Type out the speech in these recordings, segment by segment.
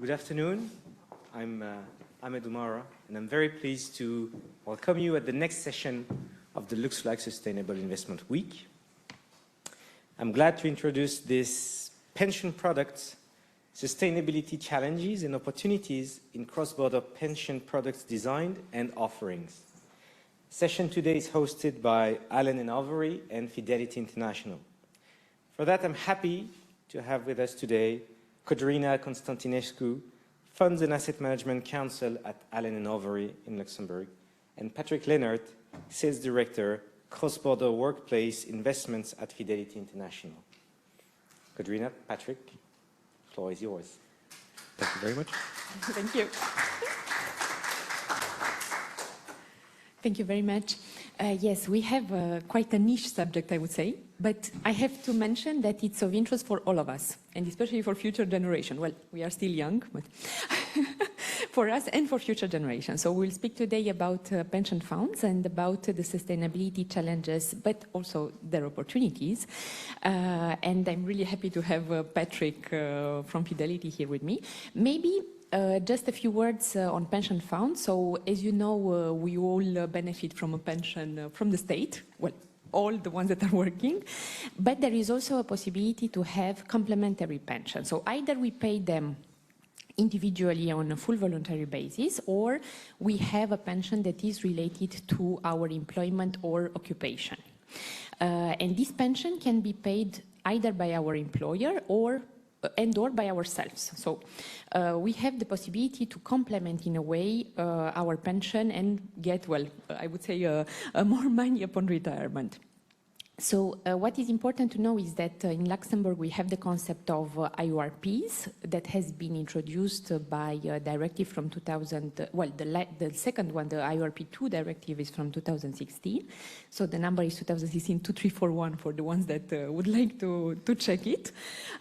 Good afternoon. I'm Ahmed Oumara, and I'm very pleased to welcome you at the next session of the Looks Like Sustainable Investment Week. I'm glad to introduce this pension products, sustainability challenges and opportunities in cross-border pension products design and offerings. Session today is hosted by Alan and Overy and Fidelity International. For that, I'm happy to have with us today Codrina Constantinescu, Funds and Asset Management Counsel at Allen & Overy in Luxembourg, and Patrick Leonard, Sales Director, Crossborder Workplace Investments at Fidelity International. Codrina, Patrick, the floor is yours. Thank you very much. Thank you. Thank you very much. Yes, we have quite a niche subject, I would say, but I have to mention that it's of interest for all of us, and especially for future generation. Well, we are still young, but for us and for future generations. So we'll speak today about pension funds and about the sustainability challenges, but also their opportunities. And I'm really happy to have Patrick from Fidelity here with me. Maybe just a few words on pension funds. So as you know, we all benefit from a pension from the state. Well, all the ones that are working, but there is also a possibility to have complementary pension. So either we pay them individually on a full voluntary basis, or we have a pension that is related to our employment or occupation. And this pension can be paid either by our employer or by ourselves. So we have the possibility to complement in a way our pension and get, well, I would say more money upon retirement. So what is important to know is that in Luxembourg we have the concept of IORPs that has been introduced by a directive from 2000, well, the second one, the IORP2 directive, is from 2016. So the number is 2016-2341 for the ones that would like to check it.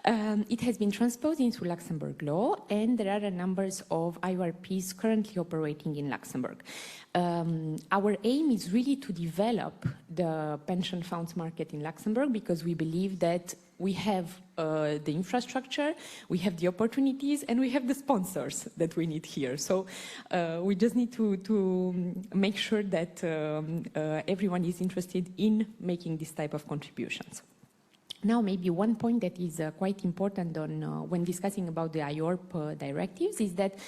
It has been transposed into Luxembourg law, and there are a number of IORPs currently operating in Luxembourg. Our aim is really to develop the pension funds market in Luxembourg because we believe that we have the infrastructure, we have the opportunities, and we have the sponsors that we need here. So we just need to make sure that everyone is interested in making this type of contributions. Now, maybe one point that is quite important on when discussing about the IORP directives is that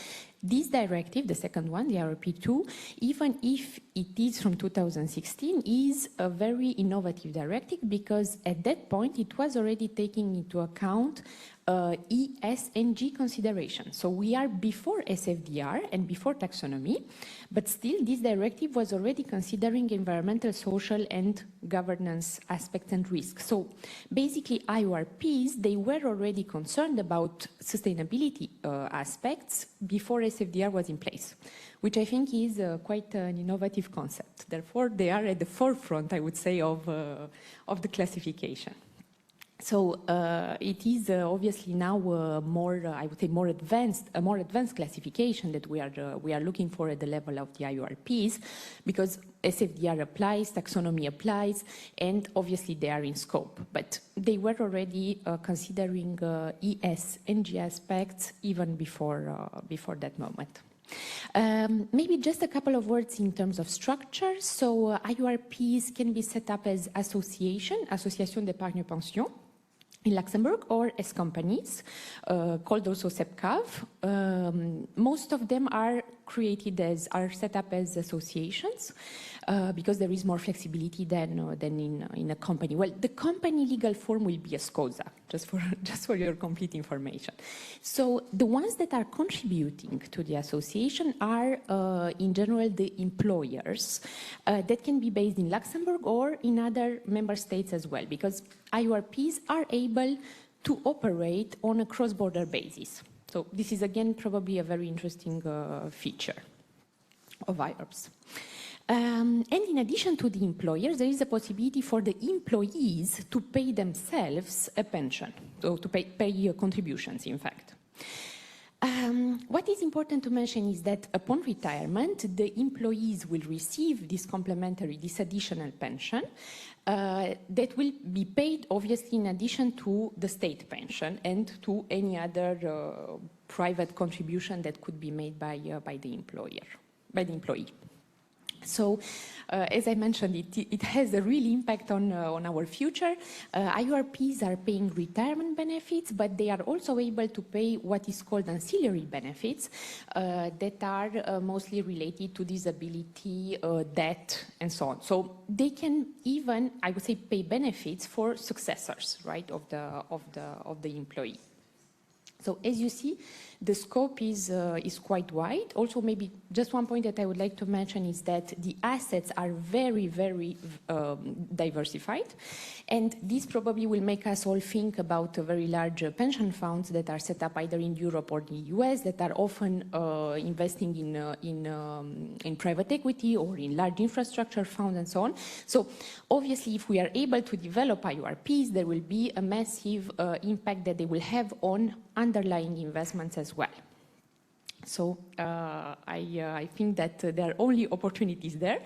this directive, the second one, the IORP2, even if it is from 2016, is a very innovative directive because at that point it was already taking into account ESG consideration. So we are before SFDR and before taxonomy, but still this directive was already considering environmental, social and governance aspects and risks. So basically IORPs, they were already concerned about sustainability aspects before SFDR was in place, which I think is quite an innovative concept. Therefore, they are at the forefront, I would say, of the classification. So it is obviously now more, I would say, a more advanced classification that we are looking for at the level of the IORPs, because SFDR applies, taxonomy applies, and obviously they are in scope. But they were already considering ESG aspects even before that moment. Maybe just a couple of words in terms of structure. So IORPs can be set up as association d'épargne pension in Luxembourg, or as companies, called also SEPCAV. Most of them are set up as associations because there is more flexibility than in a company. Well, the company legal form will be a SCOSA, just for your complete information. So the ones that are contributing to the association are in general the employers that can be based in Luxembourg or in other member states as well, because IORPs are able to operate on a cross-border basis. So this is again probably a very interesting feature of IORPs. And in addition to the employers, there is a possibility for the employees to pay themselves a pension, so to pay contributions, in fact. What is important to mention is that upon retirement, the employees will receive this additional pension that will be paid, obviously, in addition to the state pension and to any other private contribution that could be made by the employee. So, as I mentioned, it has a real impact on our future. IORPs are paying retirement benefits, but they are also able to pay what is called ancillary benefits that are mostly related to disability, debt, and so on. So they can even, I would say, pay benefits for successors, right, of the employee. So as you see, the scope is quite wide. Also, maybe just one point that I would like to mention is that the assets are very, very diversified. And this probably will make us all think about very large pension funds that are set up either in Europe or the US that are often investing in private equity or in large infrastructure funds and so on. So obviously, if we are able to develop IORPs, there will be a massive impact that they will have on underlying investments as well. So I think that there are only opportunities there.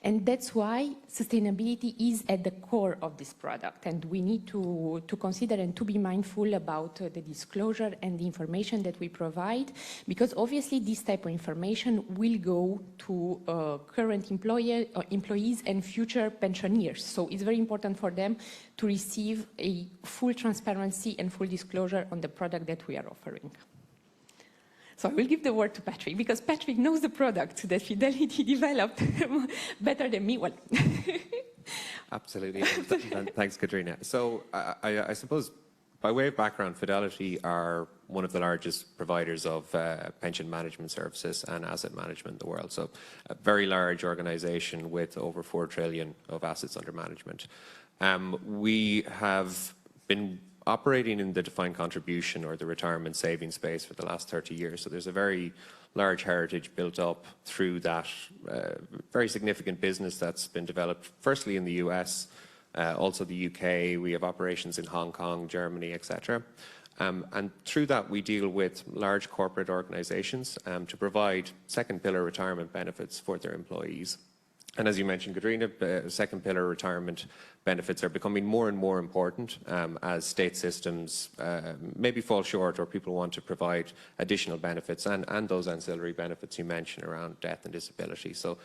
And that's why sustainability is at the core of this product. And we need to consider and to be mindful about the disclosure and the information that we provide, because obviously this type of information will go to current employees and future pensioners. So it's very important for them to receive a full transparency and full disclosure on the product that we are offering. So I will give the word to Patrick, because Patrick knows the product that Fidelity developed better than me. Well, absolutely. Thanks, Codrina. So I suppose, by way of background, Fidelity are one of the largest providers of pension management services and asset management in the world. So a very large organization with over 4 trillion of assets under management. We have been operating in the defined contribution or the retirement savings space for the last 30 years. So there's a very large heritage built up through that very significant business that's been developed, firstly in the US, also the UK. We have operations in Hong Kong, Germany, etc. And through that, we deal with large corporate organizations to provide second pillar retirement benefits for their employees. And as you mentioned, Codrina, second pillar retirement benefits are becoming more and more important as state systems maybe fall short, or people want to provide additional benefits and those ancillary benefits you mentioned around death and disability. So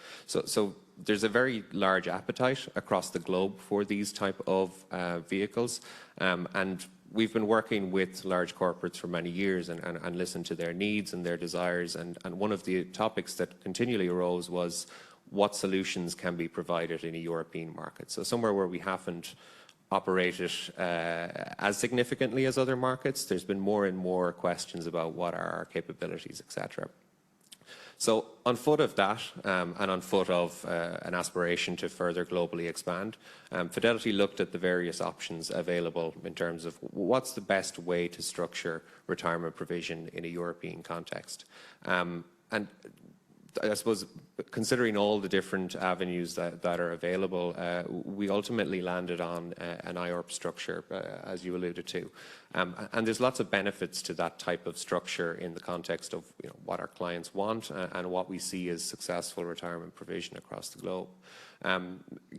there's a very large appetite across the globe for these type of vehicles. And we've been working with large corporates for many years and listened to their needs and their desires. And one of the topics that continually arose was what solutions can be provided in a European market. So somewhere where we haven't operated as significantly as other markets, there's been more and more questions about what are our capabilities, etc. So on foot of that, and on foot of an aspiration to further globally expand, Fidelity looked at the various options available in terms of what's the best way to structure retirement provision in a European context. And I suppose, considering all the different avenues that are available, we ultimately landed on an IORP structure, as you alluded to. And there's lots of benefits to that type of structure in the context of what our clients want and what we see as successful retirement provision across the globe.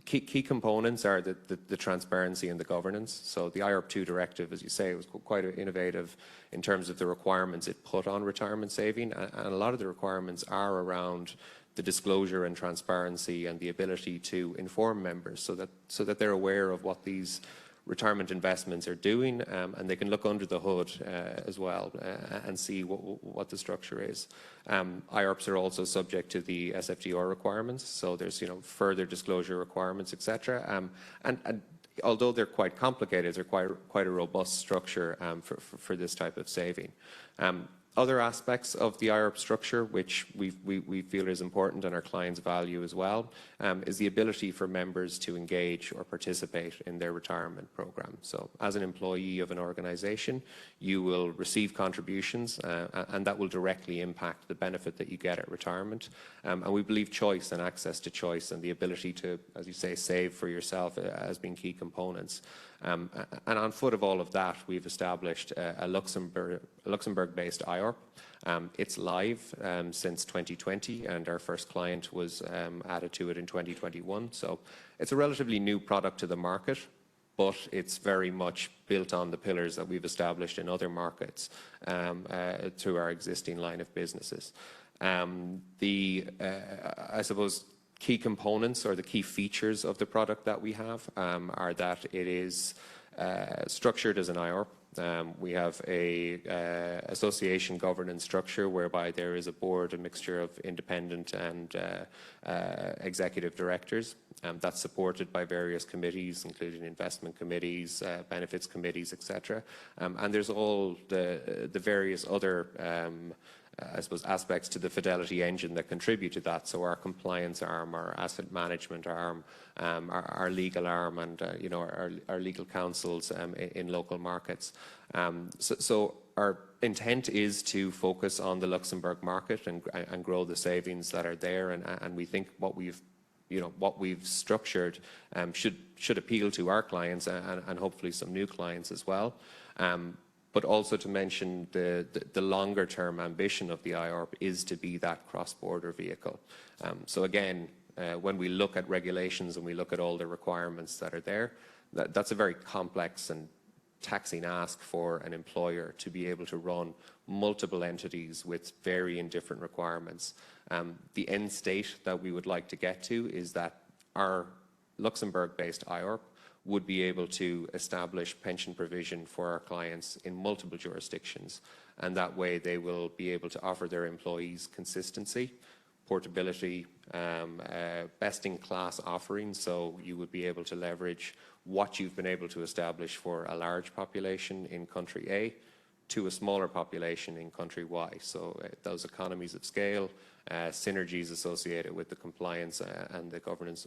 Key components are the transparency and the governance. So the IORP2 directive, as you say, was quite innovative in terms of the requirements it put on retirement saving. And a lot of the requirements are around the disclosure and transparency and the ability to inform members so that they're aware of what these retirement investments are doing, and they can look under the hood as well and see what the structure is. IORPs are also subject to the SFDR requirements, so there's further disclosure requirements, etc. And although they're quite complicated, they're quite a robust structure for this type of saving. Other aspects of the IORP structure, which we feel is important and our clients value as well, is the ability for members to engage or participate in their retirement program. So as an employee of an organization, you will receive contributions and that will directly impact the benefit that you get at retirement. And we believe choice and access to choice and the ability to, as you say, save for yourself as being key components. And on foot of all of that, we've established a Luxembourg-based IORP. It's live since 2020, and our first client was added to it in 2021. So it's a relatively new product to the market, but it's very much built on the pillars that we've established in other markets through our existing line of businesses. I suppose, key components or the key features of the product that we have are that it is structured as an IORP. We have a association governance structure whereby there is a board, a mixture of independent and executive directors. That's supported by various committees, including investment committees, benefits committees, etc. And there's all the various other I suppose, aspects to the Fidelity engine that contribute to that. So our compliance arm, our asset management arm, our legal arm, and you know, our legal counsels in local markets. So our intent is to focus on the Luxembourg market and grow the savings that are there. And we think what we've structured should appeal to our clients and hopefully some new clients as well. But also to mention the longer-term ambition of the IORP is to be that cross-border vehicle. So again, when we look at regulations and we look at all the requirements that are there, that's a very complex and taxing ask for an employer to be able to run multiple entities with varying different requirements. The end state that we would like to get to is that our Luxembourg-based IORP would be able to establish pension provision for our clients in multiple jurisdictions. And that way they will be able to offer their employees consistency, portability, best-in-class offerings. So you would be able to leverage what you've been able to establish for a large population in country A to a smaller population in country Y. So those economies of scale, synergies associated with the compliance and the governance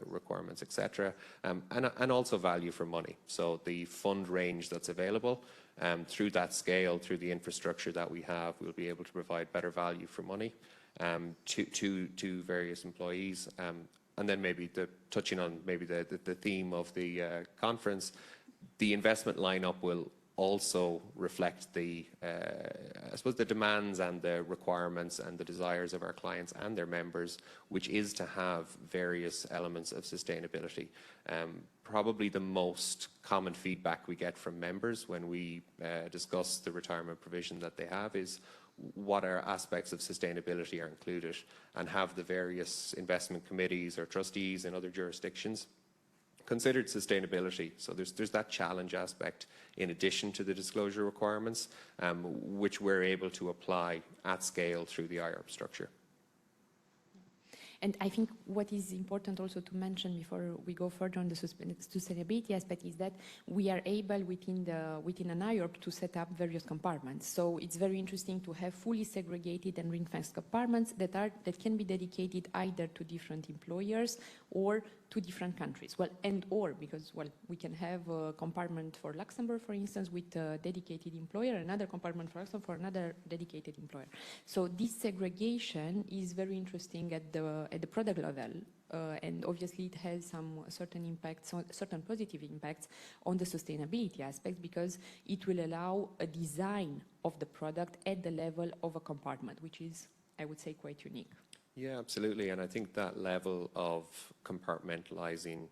requirements, etc., and also value for money. So the fund range that's available through that scale, through the infrastructure that we have, we'll be able to provide better value for money to various employees. And then maybe touching on maybe the theme of the conference, the investment lineup will also reflect the, I suppose, the demands and the requirements and the desires of our clients and their members, which is to have various elements of sustainability. Probably the most common feedback we get from members when we discuss the retirement provision that they have is what are aspects of sustainability are included, and have the various investment committees or trustees in other jurisdictions considered sustainability. So there's that challenge aspect in addition to the disclosure requirements, which we're able to apply at scale through the IORP structure. And I think what is important also to mention before we go further on the sustainability aspect is that we are able within an IORP to set up various compartments. So it's very interesting to have fully segregated and ring-fenced compartments that can be dedicated either to different employers or to different countries. Because we can have a compartment for Luxembourg, for instance, with a dedicated employer, another compartment for Luxembourg for another dedicated employer. So this segregation is very interesting at the product level, and obviously it has some certain impacts, certain positive impacts on the sustainability aspect, because it will allow a design of the product at the level of a compartment, which is, I would say, quite unique. Yeah, absolutely. And I think that level of compartmentalizing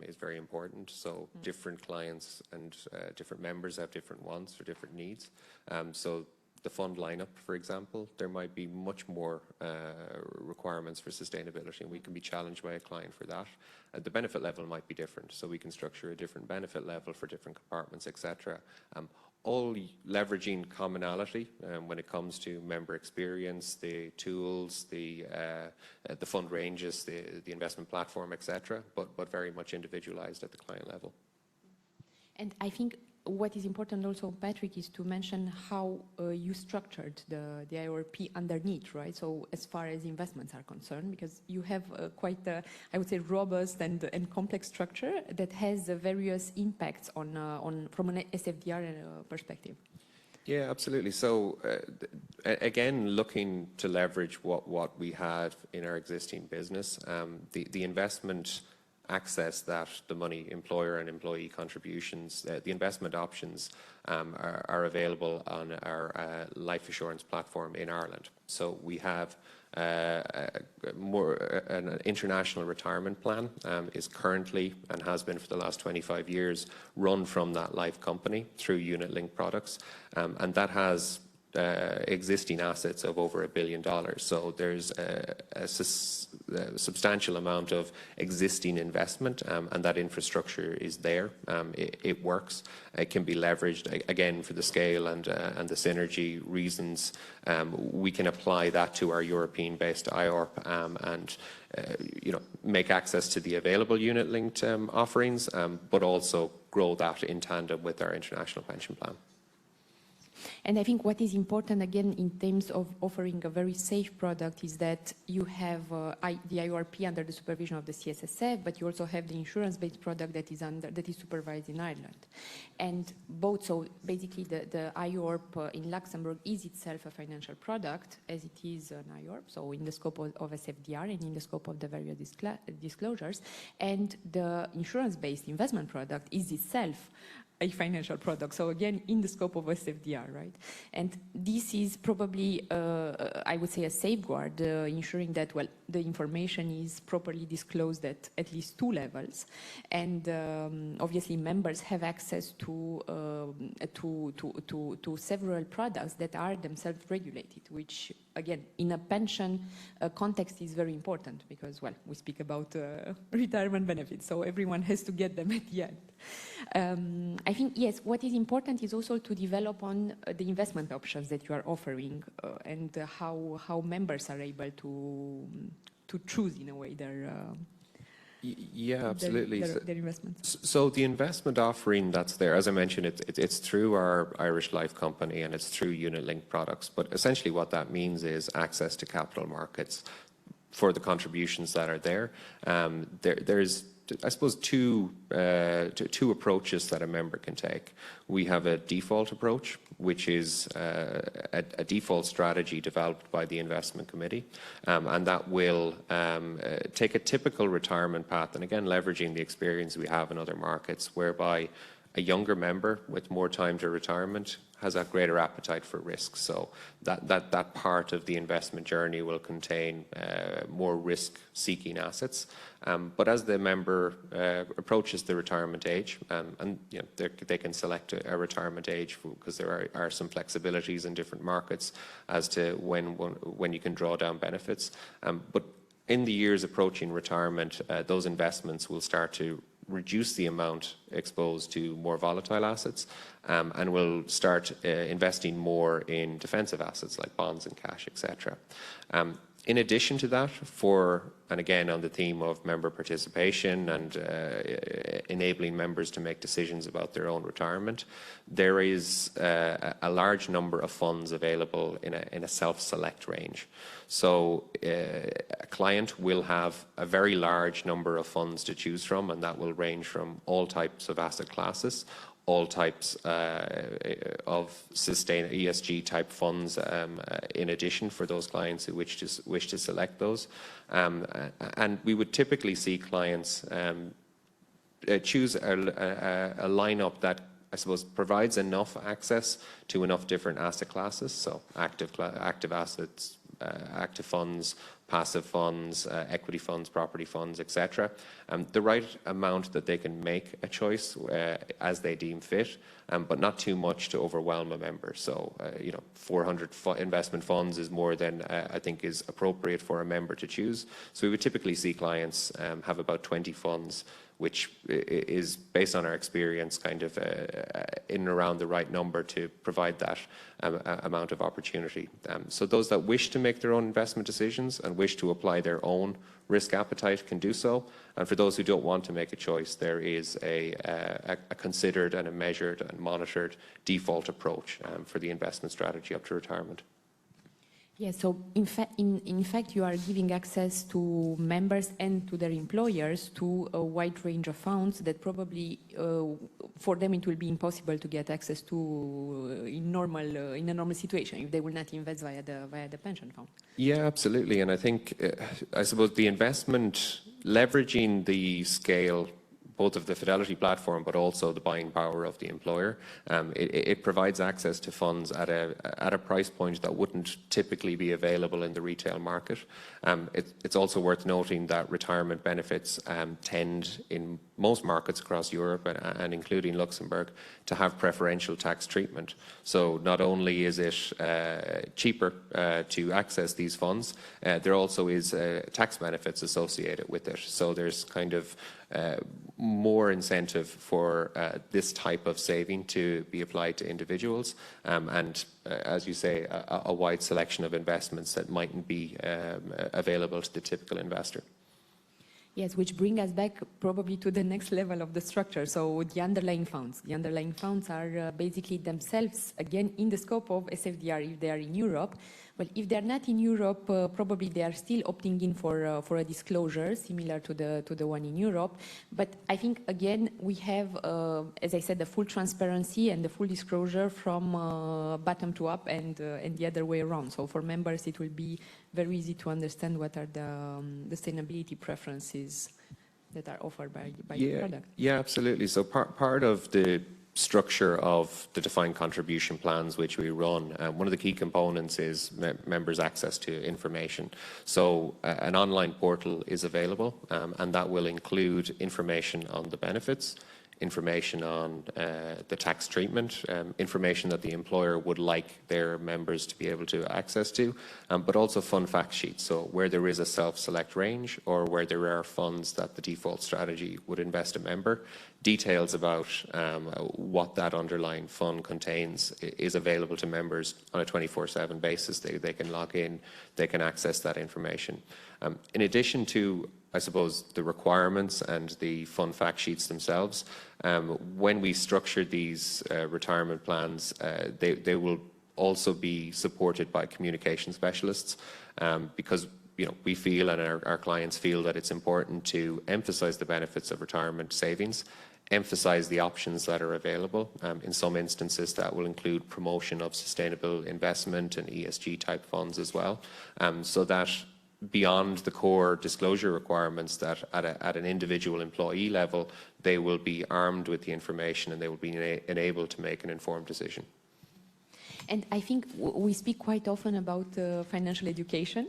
is very important. So different clients and different members have different wants or different needs. So the fund lineup, for example, there might be much more requirements for sustainability, and we can be challenged by a client for that. The benefit level might be different, so we can structure a different benefit level for different compartments, etc. All leveraging commonality when it comes to member experience, the tools, the fund ranges, the investment platform, etc., but very much individualized at the client level. And I think what is important also, Patrick, is to mention how you structured the IORP underneath, right? So as far as investments are concerned, because you have quite a, I would say, robust and complex structure that has various impacts on from an SFDR perspective. Yeah, absolutely. So again, looking to leverage what we had in our existing business, the investment access that the money employer and employee contributions, the investment options are available on our life assurance platform in Ireland. So we have an international retirement plan is currently and has been for the last 25 years run from that life company through unit-linked products, and that has existing assets of over $1 billion. So there's a substantial amount of existing investment, and that infrastructure is there. It works. It can be leveraged again for the scale and the synergy reasons. We can apply that to our European-based IORP and make access to the available unit-linked offerings, but also grow that in tandem with our international pension plan. And I think what is important, again, in terms of offering a very safe product is that you have the IORP under the supervision of the CSSF, but you also have the insurance-based product that is supervised in Ireland. And both, so basically the IORP in Luxembourg is itself a financial product, as it is an IORP, so in the scope of SFDR and in the scope of the various disclosures. And the insurance-based investment product is itself a financial product. So again, in the scope of SFDR, right? And this is probably, I would say, a safeguard, ensuring that, well, the information is properly disclosed at least 2 levels. And obviously, members have access to several products that are themselves regulated, which, again, in a pension context is very important because, well, we speak about retirement benefits, so everyone has to get them at the end. I think, yes, what is important is also to develop on the investment options that you are offering and how members are able to choose, in a way, their absolutely. Their investments. So the investment offering that's there, as I mentioned, it's through our Irish Life company and it's through unit-linked products. But essentially what that means is access to capital markets for the contributions that are there. There's, I suppose, two approaches that a member can take. We have a default approach, which is a default strategy developed by the investment committee, and that will take a typical retirement path, and again, leveraging the experience we have in other markets, whereby a younger member with more time to retirement has a greater appetite for risk. So that part of the investment journey will contain more risk-seeking assets. But as the member approaches the retirement age, and they can select a retirement age because there are some flexibilities in different markets as to when you can draw down benefits. But in the years approaching retirement, those investments will start to reduce the amount exposed to more volatile assets, and will start investing more in defensive assets like bonds and cash, etc. In addition to that, and again on the theme of member participation and enabling members to make decisions about their own retirement, there is a large number of funds available in a self-select range. So a client will have a very large number of funds to choose from, and that will range from all types of asset classes, all types of ESG type funds in addition for those clients who wish to select those. And we would typically see clients choose a lineup that, I suppose, provides enough access to enough different asset classes, so active assets, active funds, passive funds, equity funds, property funds, etc. The right amount that they can make a choice as they deem fit, but not too much to overwhelm a member. So, 400 investment funds is more than I think is appropriate for a member to choose. So we would typically see clients have about 20 funds, which is, based on our experience, kind of in and around the right number to provide that amount of opportunity. So those that wish to make their own investment decisions and wish to apply their own risk appetite can do so. And for those who don't want to make a choice, there is a considered and a measured and monitored default approach for the investment strategy up to retirement. Yeah, so in fact, you are giving access to members and to their employers to a wide range of funds that probably for them it will be impossible to get access to in a normal situation if they will not invest via the pension fund. Yeah, absolutely. And I think, I suppose the investment, leveraging the scale both of the Fidelity platform, but also the buying power of the employer. It provides access to funds at a price point that wouldn't typically be available in the retail market. It's also worth noting that retirement benefits tend in most markets across Europe and including Luxembourg to have preferential tax treatment. So not only is it cheaper to access these funds, there also is tax benefits associated with it. So there's kind of more incentive for this type of saving to be applied to individuals and as you say, a wide selection of investments that mightn't be available to the typical investor. Yes, which bring us back probably to the next level of the structure. So the underlying funds. The underlying funds are basically themselves, again, in the scope of SFDR if they are in Europe. Well, if they're not in Europe, probably they are still opting in for a disclosure similar to the one in Europe. But I think, again, we have, as I said, the full transparency and the full disclosure from bottom to up and the other way around. So for members, it will be very easy to understand what are the sustainability preferences that are offered by the product. Yeah, absolutely. So part of the structure of the defined contribution plans which we run, one of the key components is members' access to information. So an online portal is available and that will include information on the benefits, information on the tax treatment, information that the employer would like their members to be able to access to, but also fund fact sheets. So where there is a self-select range or where there are funds that the default strategy would invest a member, details about what that underlying fund contains is available to members on a 24/7 basis. They can log in, they can access that information. In addition to, I suppose, the requirements and the fund fact sheets themselves, when we structure these retirement plans, they will also be supported by communication specialists because we feel and our clients feel that it's important to emphasize the benefits of retirement savings, emphasize the options that are available. In some instances, that will include promotion of sustainable investment and ESG type funds as well, so that beyond the core disclosure requirements, that at an individual employee level, they will be armed with the information and they will be enabled to make an informed decision. And I think we speak quite often about financial education,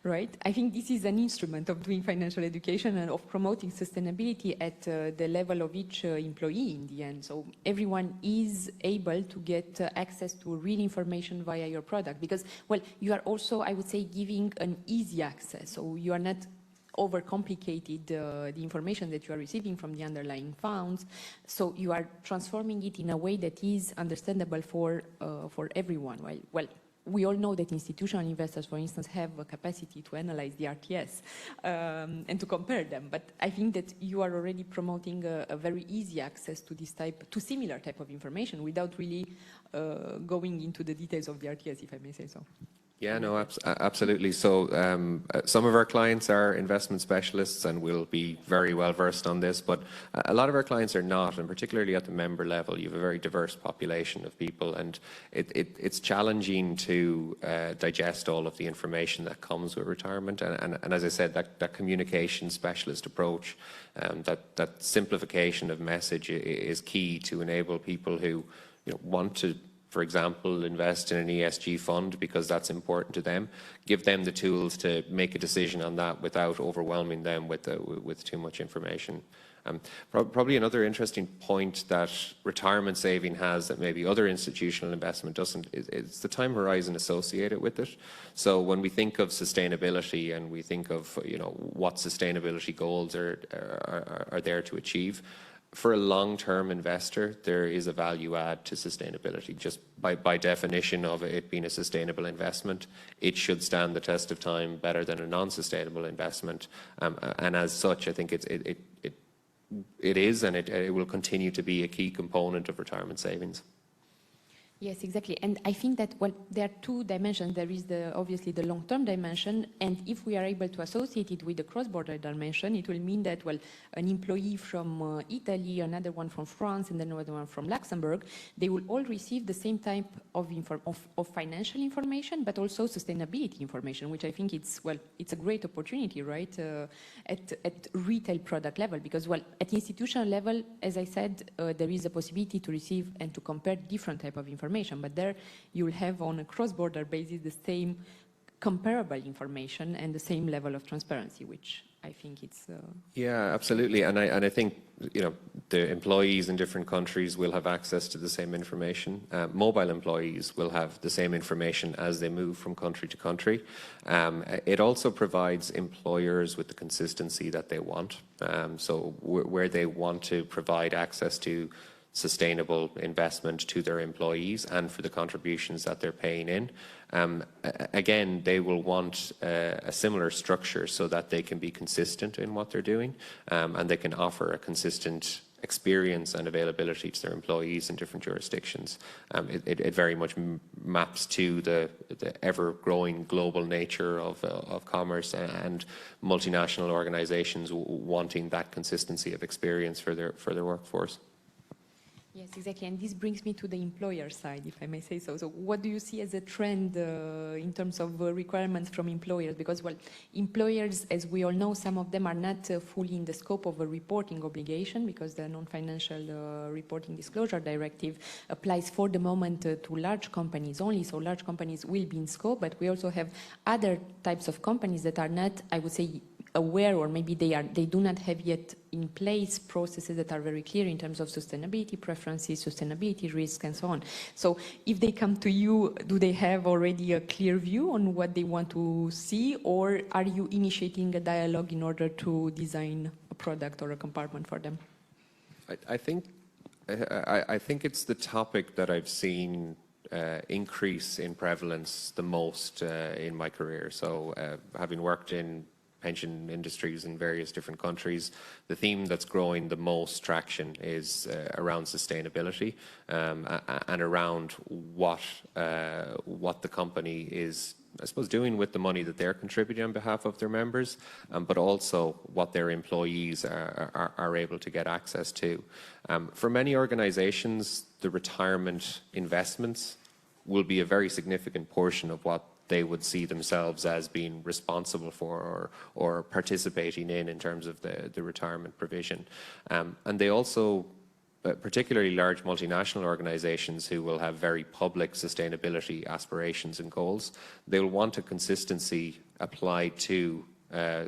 right? I think this is an instrument of doing financial education and of promoting sustainability at the level of each employee in the end. So everyone is able to get access to real information via your product because, well, you are also, I would say, giving an easy access. So you are not overcomplicated the information that you are receiving from the underlying funds. So you are transforming it in a way that is understandable for everyone. Well, we all know that institutional investors, for instance, have a capacity to analyze the RTS and to compare them. But I think that you are already promoting a very easy access to similar type of information without really going into the details of the RTS, if I may say so. Yeah, no, absolutely. So some of our clients are investment specialists and will be very well versed on this, but a lot of our clients are not, and particularly at the member level, you have a very diverse population of people, and it's challenging to digest all of the information that comes with retirement. And as I said, that communication specialist approach, that simplification of message is key to enable people who want to, for example, invest in an ESG fund because that's important to them, give them the tools to make a decision on that without overwhelming them with too much information. Probably another interesting point that retirement saving has that maybe other institutional investment doesn't is the time horizon associated with it. So when we think of sustainability and we think of what sustainability goals are there to achieve, for a long-term investor, there is a value add to sustainability. Just by definition of it being a sustainable investment, it should stand the test of time better than a non-sustainable investment. And as such, I think it is and it will continue to be a key component of retirement savings. Yes, exactly. And I think that, well, there are two dimensions. There is obviously the long-term dimension, and if we are able to associate it with the cross-border dimension, it will mean that, well, an employee from Italy, another one from France, and then another one from Luxembourg, they will all receive the same type of financial information, but also sustainability information, which I think it's a great opportunity, right, at retail product level, because, well, at institutional level, as I said, there is a possibility to receive and to compare different type of information. But there you will have on a cross-border basis the same comparable information and the same level of transparency, which I think it's... Yeah, absolutely. And I think, the employees in different countries will have access to the same information. Mobile employees will have the same information as they move from country to country. It also provides employers with the consistency that they want. So where they want to provide access to sustainable investment to their employees and for the contributions that they're paying in. Again, they will want a similar structure so that they can be consistent in what they're doing, and they can offer a consistent experience and availability to their employees in different jurisdictions. It very much maps to the ever-growing global nature of commerce and multinational organizations wanting that consistency of experience for their workforce. Yes, exactly. And this brings me to the employer side, if I may say so. So what do you see as a trend in terms of requirements from employers? Because, well, employers, as we all know, some of them are not fully in the scope of a reporting obligation because the non-financial reporting disclosure directive applies for the moment to large companies only. So large companies will be in scope, but we also have other types of companies that are not, I would say, aware, or maybe they do not have yet in place processes that are very clear in terms of sustainability preferences, sustainability risks, and so on. So if they come to you, do they have already a clear view on what they want to see, or are you initiating a dialogue in order to design a product or a compartment for them? I think it's the topic that I've seen increase in prevalence the most in my career. So having worked in pension industries in various different countries, the theme that's growing the most traction is around sustainability and around what the company is, I suppose, doing with the money that they're contributing on behalf of their members, but also what their employees are able to get access to. For many organizations, the retirement investments will be a very significant portion of what they would see themselves as being responsible for or participating in terms of the retirement provision. And they also, particularly large multinational organizations who will have very public sustainability aspirations and goals, they will want a consistency applied to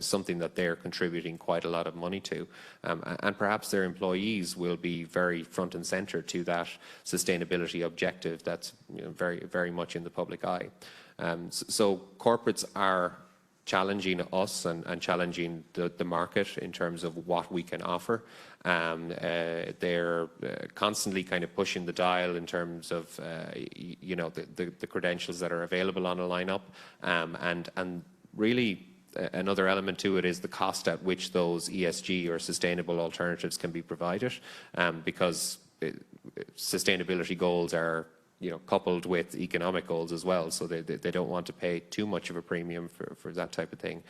something that they're contributing quite a lot of money to. And perhaps their employees will be very front and center to that sustainability objective that's very, very much in the public eye. So corporates are challenging us and challenging the market in terms of what we can offer. They're constantly kind of pushing the dial in terms of the credentials that are available on a lineup, and really another element to it is the cost at which those ESG or sustainable alternatives can be provided, because sustainability goals are coupled with economic goals as well, so they don't want to pay too much of a premium for that type of thing.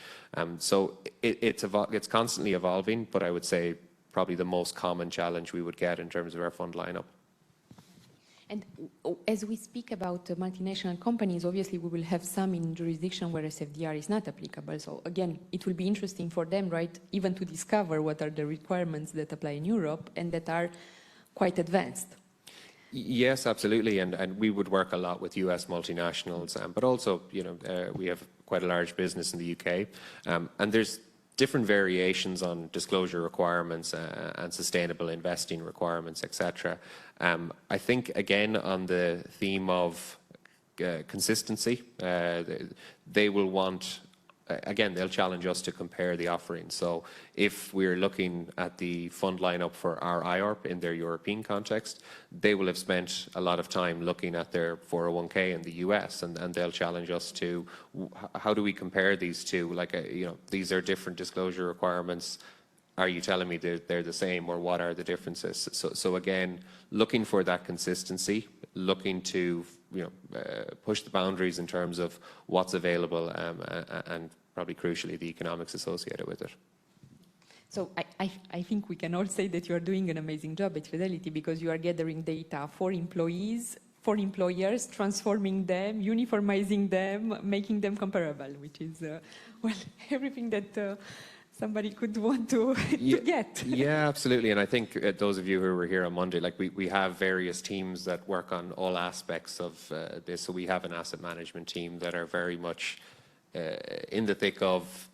So it's constantly evolving, but I would say probably the most common challenge we would get in terms of our fund lineup. And as we speak about multinational companies, obviously we will have some in jurisdiction where SFDR is not applicable. So again, it will be interesting for them, right, even to discover what are the requirements that apply in Europe and that are quite advanced. Yes, absolutely, and we would work a lot with US multinationals, but also, we have quite a large business in the UK, and there's different variations on disclosure requirements and sustainable investing requirements, etc. I think, again, on the theme of consistency, they will want, again, they'll challenge us to compare the offerings. So if we're looking at the fund lineup for our IORP in their European context, they will have spent a lot of time looking at their 401k in the US, and they'll challenge us to, how do we compare these two? Like, these are different disclosure requirements. are you telling me they're the same, or what are the differences? So again, looking for that consistency, looking to push the boundaries in terms of what's available, and probably crucially the economics associated with it. So I think we can all say that you are doing an amazing job at Fidelity, because you are gathering data for employees, for employers, transforming them, uniformizing them, making them comparable, which is, well, everything that somebody could want to, to get. Yeah, absolutely. And I think those of you who were here on Monday, like we have various teams that work on all aspects of this. So we have an asset management team that are very much in the thick of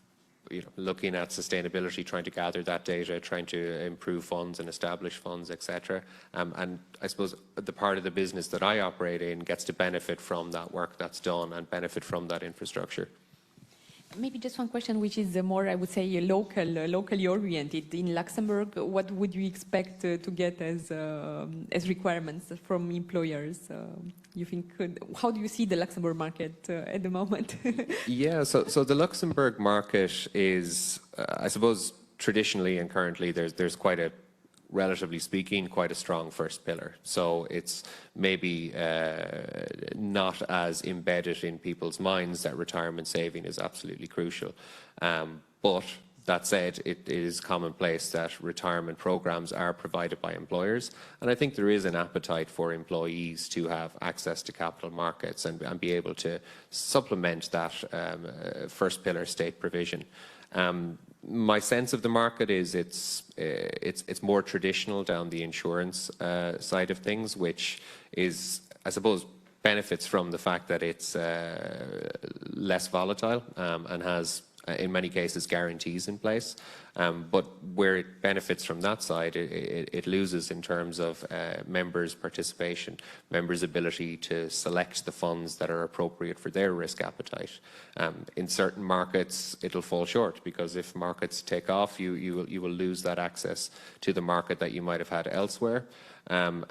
looking at sustainability, trying to gather that data, trying to improve funds and establish funds, etc. And I suppose the part of the business that I operate in gets to benefit from that work that's done and benefit from that infrastructure. Maybe just one question, which is more, I would say, locally oriented. In Luxembourg, what would you expect to get as requirements from employers? You think? How do you see the Luxembourg market at the moment? Yeah, so the Luxembourg market is, I suppose, traditionally and currently, there's quite a, relatively speaking, quite a strong first pillar. So it's maybe not as embedded in people's minds that retirement saving is absolutely crucial. But that said, it is commonplace that retirement programs are provided by employers. And I think there is an appetite for employees to have access to capital markets and be able to supplement that first pillar state provision. My sense of the market is it's more traditional down the insurance side of things, which is, I suppose, benefits from the fact that it's less volatile and has, in many cases, guarantees in place. But where it benefits from that side, it loses in terms of members' participation, members' ability to select the funds that are appropriate for their risk appetite. In certain markets, it'll fall short, because if markets take off, you will lose that access to the market that you might have had elsewhere. Again,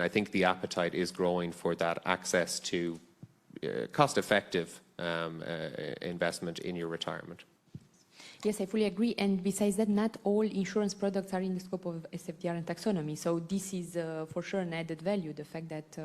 I think the appetite is growing for that access to cost-effective investment in your retirement. Yes, I fully agree. And besides that, not all insurance products are in the scope of SFDR and taxonomy. So this is for sure an added value, the fact that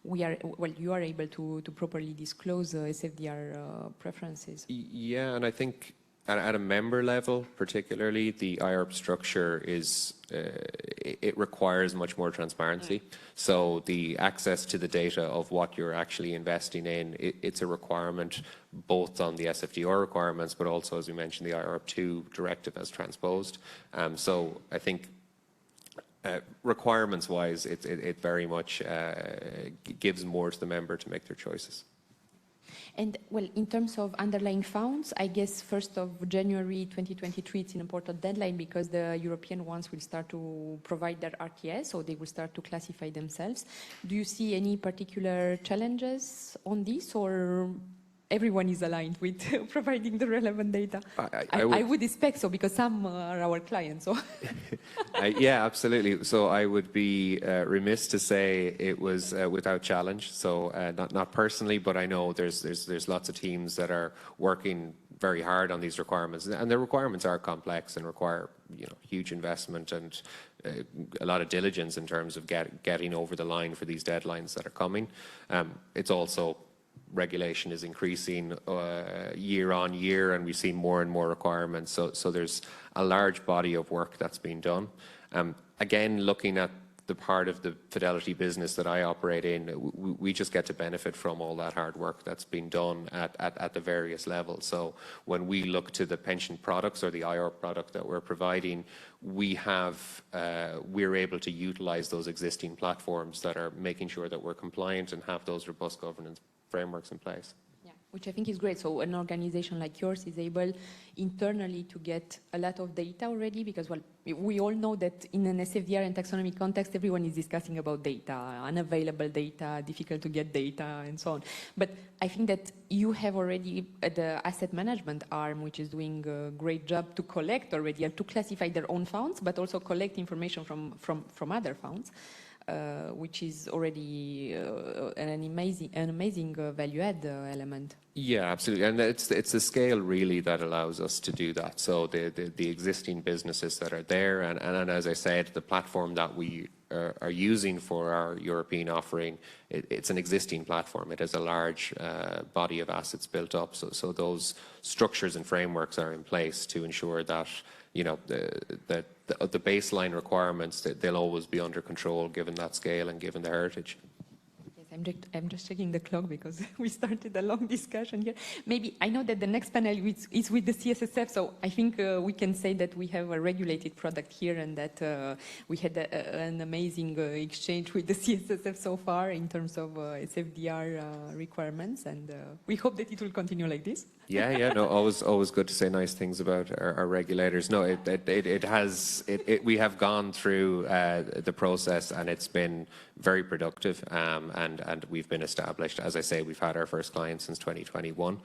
you are able to properly disclose SFDR preferences. Yeah, and I think at a member level, particularly, the IRP structure is, it requires much more transparency. So the access to the data of what you're actually investing in, it's a requirement both on the SFDR requirements, but also, as we mentioned, the IRP2 directive as transposed. So I think requirements-wise, it very much gives more to the member to make their choices. And, well, in terms of underlying funds, I guess 1st of January 2023, it's an important deadline, because the European ones will start to provide their RTS, so they will start to classify themselves. Do you see any particular challenges on this, or everyone is aligned with providing the relevant data? I would expect so, because some are our clients. So. Yeah, absolutely. So I would be remiss to say it was without challenge. So not personally, but I know there's lots of teams that are working very hard on these requirements, and the requirements are complex and require huge investment and a lot of diligence in terms of getting over the line for these deadlines that are coming. It's also, regulation is increasing year on year, and we see more and more requirements. So there's a large body of work that's been done. Again, looking at the part of the Fidelity business that I operate in, we just get to benefit from all that hard work that's been done at the various levels. So when we look to the pension products or the IR product that we're providing, we're able to utilize those existing platforms that are making sure that we're compliant and have those robust governance frameworks in place. Yeah, which I think is great. So an organization like yours is able internally to get a lot of data already, because, well, we all know that in an SFDR and taxonomy context, everyone is discussing about data, unavailable data, difficult to get data, and so on. But I think that you have already the asset management arm, which is doing a great job to collect already and to classify their own funds, but also collect information from other funds. which is already an amazing value-add element. Yeah, absolutely, and it's the scale really that allows us to do that. So the existing businesses that are there, and as I said, the platform that we are using for our European offering, it's an existing platform. It has a large body of assets built up. So those structures and frameworks are in place to ensure that, you know, the baseline requirements, that they'll always be under control given that scale and given the heritage. I'm just checking the clock because we started a long discussion here. Maybe I know that the next panel is with the CSSF, so I think we can say that we have a regulated product here and that we had an amazing exchange with the CSSF so far in terms of SFDR requirements, and we hope that it will continue like this. Yeah, no, always good to say nice things about our regulators. No, we have gone through the process and it's been very productive, and we've been established. As I say, we've had our first client since 2021,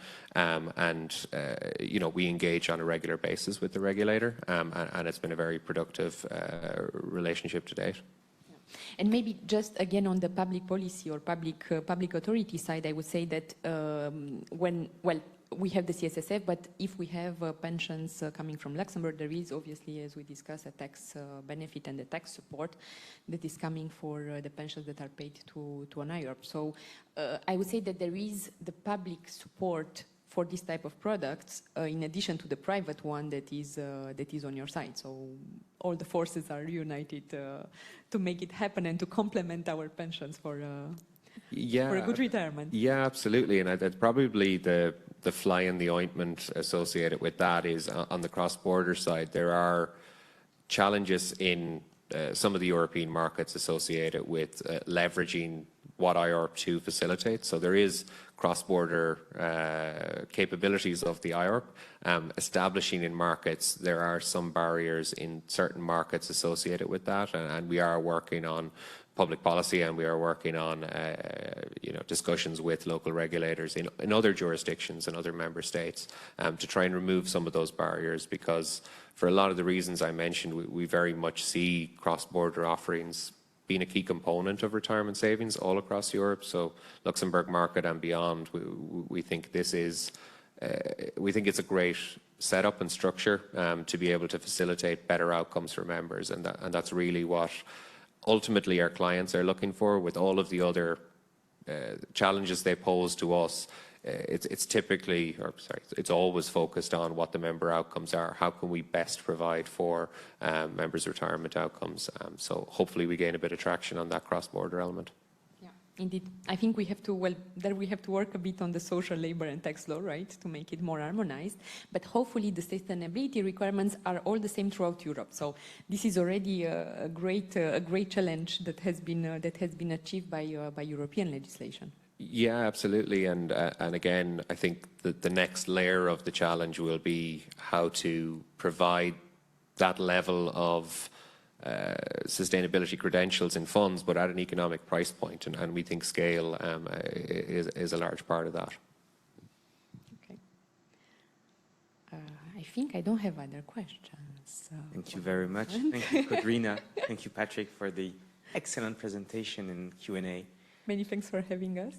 you know, we engage on a regular basis with the regulator, and it's been a very productive relationship to date. And maybe just again on the public policy or public authority side, I would say that we have the CSSF, but if we have pensions coming from Luxembourg, there is obviously, as we discussed, a tax benefit and a tax support that is coming for the pensions that are paid to an IORP. So I would say that there is the public support for this type of products, in addition to the private one that is on your side. So all the forces are united to make it happen and to complement our pensions for a good retirement. Yeah, absolutely. And that's probably the fly in the ointment associated with that is on the cross-border side. There are challenges in some of the European markets associated with leveraging what IORP2 facilitates. So there is cross-border capabilities of the IORP. Establishing in markets, there are some barriers in certain markets associated with that, and we are working on public policy, and we are working on you know, discussions with local regulators in other jurisdictions and other member states to try and remove some of those barriers, because for a lot of the reasons I mentioned, we very much see cross-border offerings being a key component of retirement savings all across Europe. So Luxembourg market and beyond, we think this is we think it's a great setup and structure to be able to facilitate better outcomes for members, and that's really what ultimately our clients are looking for. With all of the other challenges they pose to us, it's always focused on what the member outcomes are. How can we best provide for members' retirement outcomes? So hopefully we gain a bit of traction on that cross-border element. Yeah, indeed. I think we have to, we have to work a bit on the social, labor and tax law, right, to make it more harmonized. But hopefully the sustainability requirements are all the same throughout Europe. So this is already a great challenge that has been achieved by European legislation. Yeah, absolutely. And again, I think that the next layer of the challenge will be how to provide that level of sustainability credentials in funds, but at an economic price point. And we think scale is a large part of that. Okay. I think I don't have other questions. Thank you very much. Thank you, Codrina. Thank you, Patrick, for the excellent presentation and Q&A. Many thanks for having us.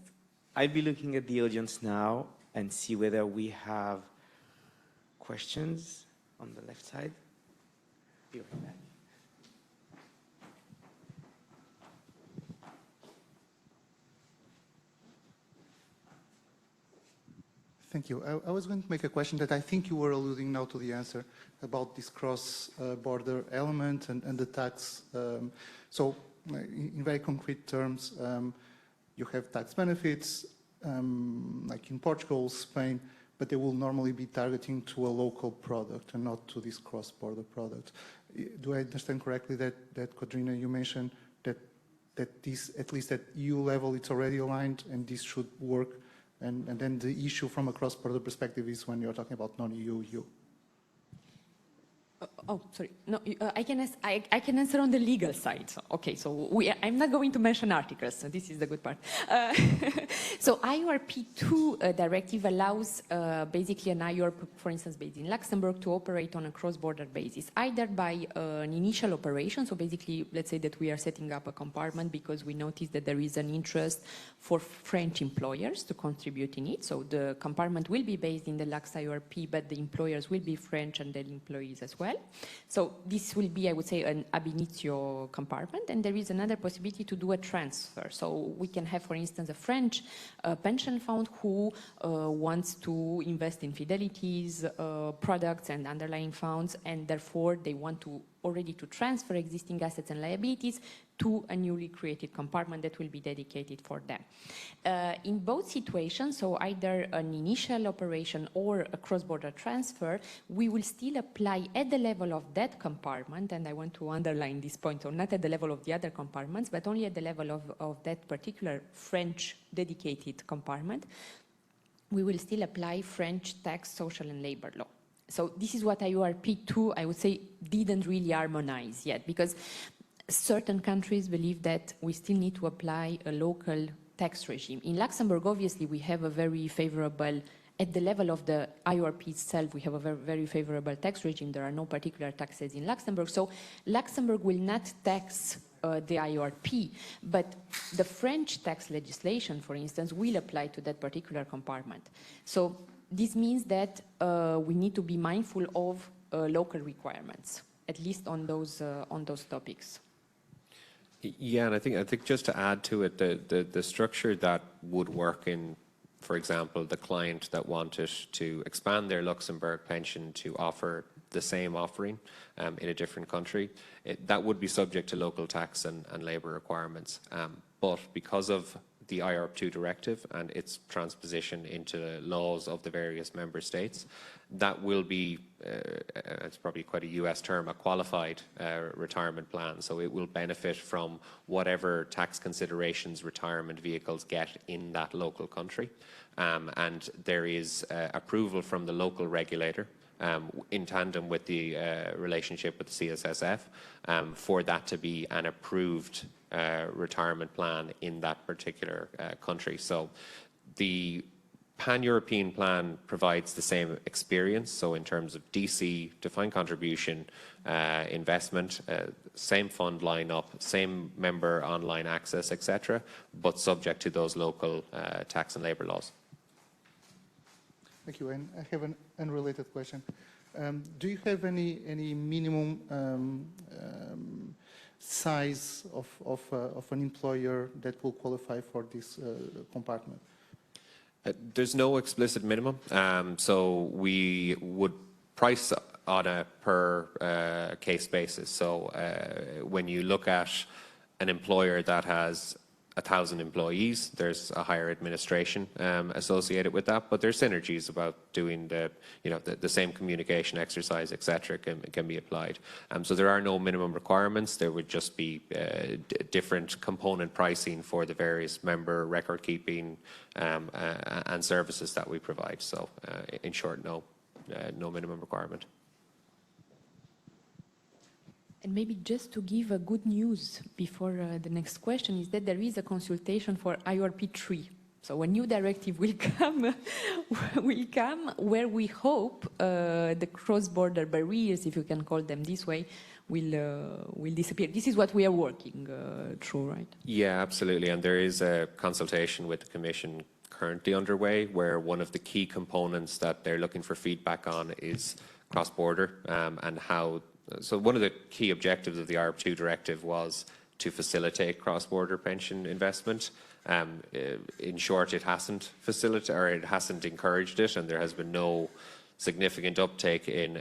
I'll be looking at the audience now and see whether we have questions on the left side. Be right back. Thank you. I was going to make a question that I think you were alluding now to the answer about this cross-border element and the tax. So in very concrete terms, you have tax benefits, like in Portugal, Spain, but they will normally be targeting to a local product and not to this cross-border product. Do I understand correctly that Codrina, you mentioned that this, at least at EU level, it's already aligned and this should work, and then the issue from a cross-border perspective is when you're talking about non-EU. Oh, sorry. No, I can answer on the legal side. So, okay, so I'm not going to mention articles. So this is the good part. So IORP2 directive allows basically an IORP, for instance, based in Luxembourg, to operate on a cross-border basis, either by an initial operation. So basically, let's say that we are setting up a compartment because we notice that there is an interest for French employers to contribute in it. So the compartment will be based in the Lux IORP, but the employers will be French and their employees as well. So this will be, I would say, an ab initio compartment, and there is another possibility to do a transfer. So we can have, for instance, a French pension fund who wants to invest in Fidelity's products and underlying funds, and therefore they want to already to transfer existing assets and liabilities to a newly created compartment that will be dedicated for them. In both situations, so either an initial operation or a cross-border transfer, we will still apply at the level of that compartment, and I want to underline this point, so not at the level of the other compartments, but only at the level of that particular French dedicated compartment, we will still apply French tax, social and labor law. So this is what IORP2, I would say, didn't really harmonize yet, because certain countries believe that we still need to apply a local tax regime. In Luxembourg, obviously, we have a very favorable, at the level of the IORP itself, we have a very, very favorable tax regime. There are no particular taxes in Luxembourg. So Luxembourg will not tax the IORP, but the French tax legislation, for instance, will apply to that particular compartment. So this means that we need to be mindful of local requirements, at least on those topics. Yeah, and I think just to add to it, the structure that would work in, for example, the client that wanted to expand their Luxembourg pension to offer the same offering in a different country, that would be subject to local tax and labour requirements. But because of the IORP2 directive and its transposition into the laws of the various member states, that will be, it's probably quite a US term, a qualified retirement plan. So it will benefit from whatever tax considerations retirement vehicles get in that local country. And there is approval from the local regulator in tandem with the relationship with the CSSF for that to be an approved retirement plan in that particular country. So the Pan-European plan provides the same experience, so in terms of DC, defined contribution, investment, same fund lineup, same member online access, etc., but subject to those local tax and labour laws. Thank you. And I have an unrelated question. Do you have any minimum size of an employer that will qualify for this compartment? There's no explicit minimum, so we would price on a per case basis. So when you look at an employer that has 1,000 employees, there's a higher administration associated with that, but there's synergies about doing the same communication exercise, etc. can be applied. So there are no minimum requirements. There would just be different component pricing for the various member record keeping and services that we provide. So in short, no minimum requirement. And maybe just to give a good news before the next question is that there is a consultation for IORP3. So a new directive will come, where we hope the cross-border barriers, if you can call them this way, will disappear. This is what we are working through, right? Yeah, absolutely. And there is a consultation with the Commission currently underway, where one of the key components that they're looking for feedback on is cross-border and how. So one of the key objectives of the IORP2 directive was to facilitate cross-border pension investment. In short, it hasn't facilitated, or it hasn't encouraged it, and there has been no significant uptake in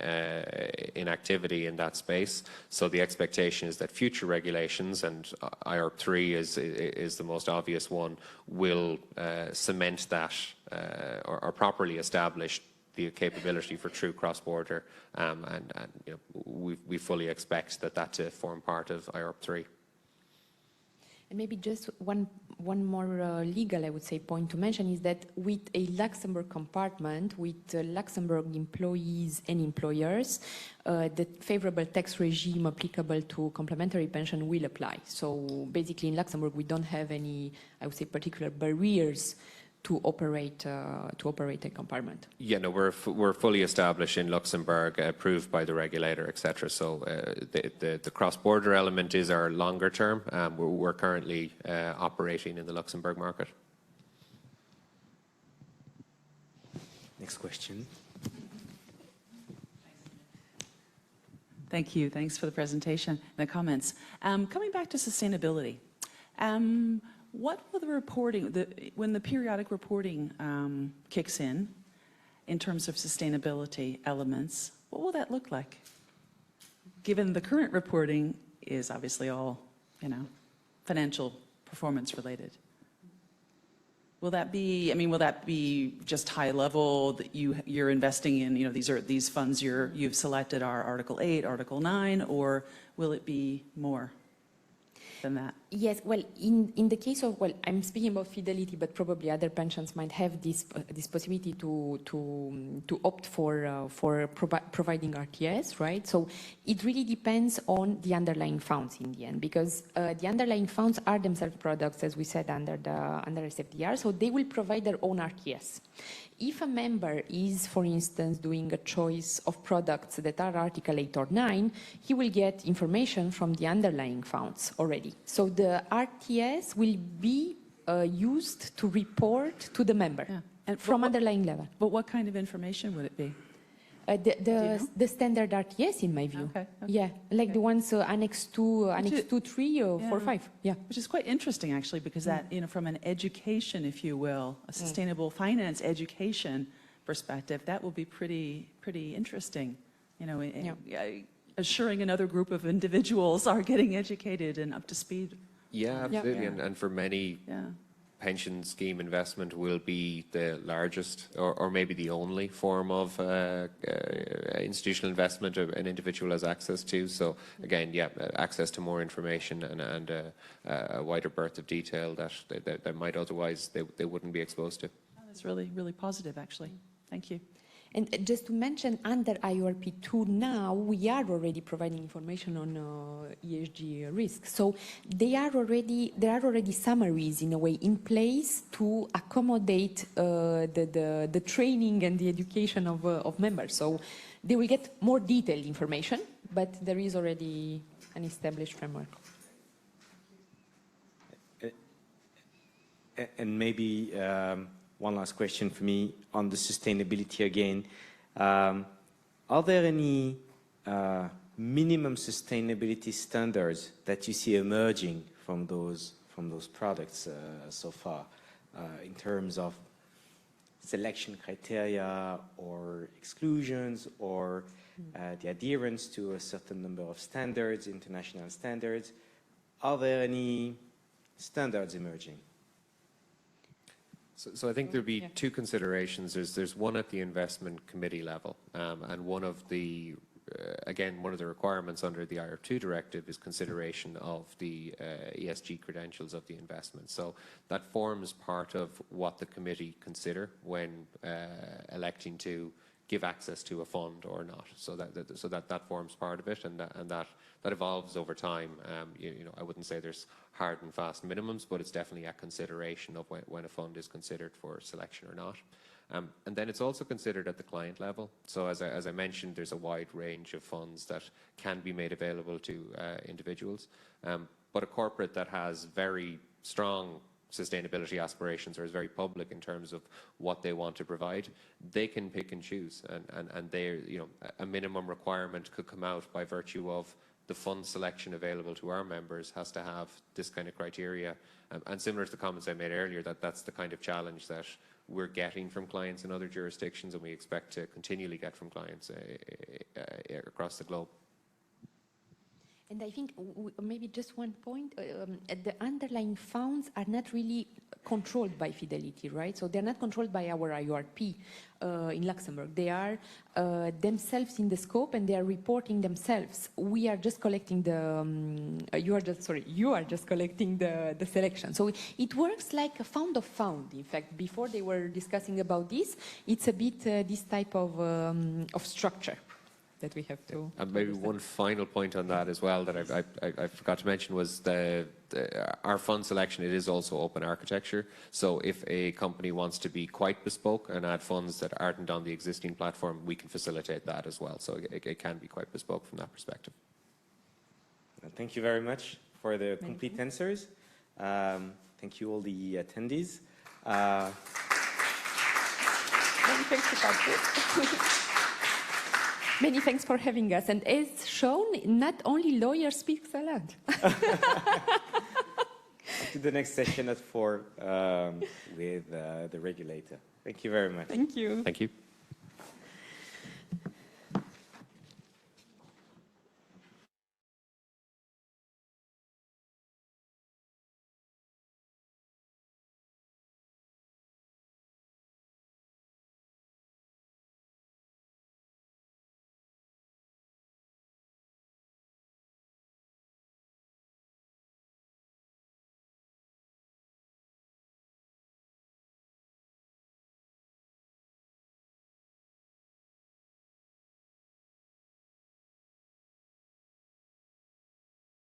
activity in that space. So the expectation is that future regulations, and IORP3 is the most obvious one, will cement that or properly establish the capability for true cross-border, and we fully expect that to form part of IORP3. And maybe just one more legal, I would say, point to mention is that with a Luxembourg compartment, with Luxembourg employees and employers, the favorable tax regime applicable to complementary pension will apply. So basically in Luxembourg, we don't have any, I would say, particular barriers to operate a compartment. Yeah, no, we're fully established in Luxembourg, approved by the regulator, etc. So the cross-border element is our longer term. We're currently operating in the Luxembourg market. Next question. Thank you. Thanks for the presentation and the comments. Coming back to sustainability, what will the reporting, when the periodic reporting kicks in terms of sustainability elements, what will that look like? Given the current reporting is obviously all, financial performance related. Will that be, will that be just high level that you're investing in, these funds you've selected are Article 8, Article 9, or will it be more than that? Yes, well, in the case of, I'm speaking about Fidelity, but probably other pensions might have this possibility to opt for providing RTS, right? So it really depends on the underlying funds in the end, because the underlying funds are themselves products, as we said, under SFDR, so they will provide their own RTS. If a member is, for instance, doing a choice of products that are Article 8 or 9, he will get information from the underlying funds already. So the RTS will be used to report to the member and from underlying level. But what kind of information would it be? The standard RTS, in my view. Okay. Yeah, like the ones Annex 2, Annex 2, 3, or 4, 5. Yeah. Which is quite interesting, actually, because that, from an education, if you will, a sustainable finance education perspective, that will be pretty interesting. Assuring another group of individuals are getting educated and up to speed. Yeah, absolutely. And for many, pension scheme investment will be the largest or maybe the only form of institutional investment an individual has access to. So again, access to more information and a wider berth of detail that might otherwise they wouldn't be exposed to. Oh, that's really, really positive, actually. Thank you. And just to mention, under IORP2 now, we are already providing information on ESG risks. So there are already summaries, in a way, in place to accommodate the training and the education of members. So they will get more detailed information, but there is already an established framework. And maybe one last question for me on the sustainability again. Are there any minimum sustainability standards that you see emerging from those products so far in terms of selection criteria or exclusions or the adherence to a certain number of standards, international standards? Are there any standards emerging? So I think there'll be two considerations. There's one at the investment committee level, and one of the requirements under the IR2 directive is consideration of the ESG credentials of the investment. So that forms part of what the committee consider when electing to give access to a fund or not. So that forms part of it, and that evolves over time. I wouldn't say there's hard and fast minimums, but it's definitely a consideration of when a fund is considered for selection or not. And then it's also considered at the client level. So as I mentioned, there's a wide range of funds that can be made available to individuals. But a corporate that has very strong sustainability aspirations or is very public in terms of what they want to provide, they can pick and choose. And they, a minimum requirement could come out by virtue of the fund selection available to our members has to have this kind of criteria. And similar to the comments I made earlier, that's the kind of challenge that we're getting from clients in other jurisdictions, and we expect to continually get from clients across the globe. And I think maybe just one point, the underlying funds are not really controlled by Fidelity, right? So they're not controlled by our IORP in Luxembourg. They are themselves in the scope and they are reporting themselves. We are just collecting the, you are just collecting the selection. So it works like a fund of fund. In fact, before they were discussing about this, it's a bit this type of structure that we have to. And maybe one final point on that as well that I forgot to mention was our fund selection. It is also open architecture. So if a company wants to be quite bespoke and add funds that aren't on the existing platform, we can facilitate that as well. So it can be quite bespoke from that perspective. Thank you very much for the complete answers. Thank you all the attendees. Many thanks to Patrick. Many thanks for having us. And as shown, not only lawyers speak a lot. To the next session at 4 with the regulator. Thank you very much. Thank you. Thank you.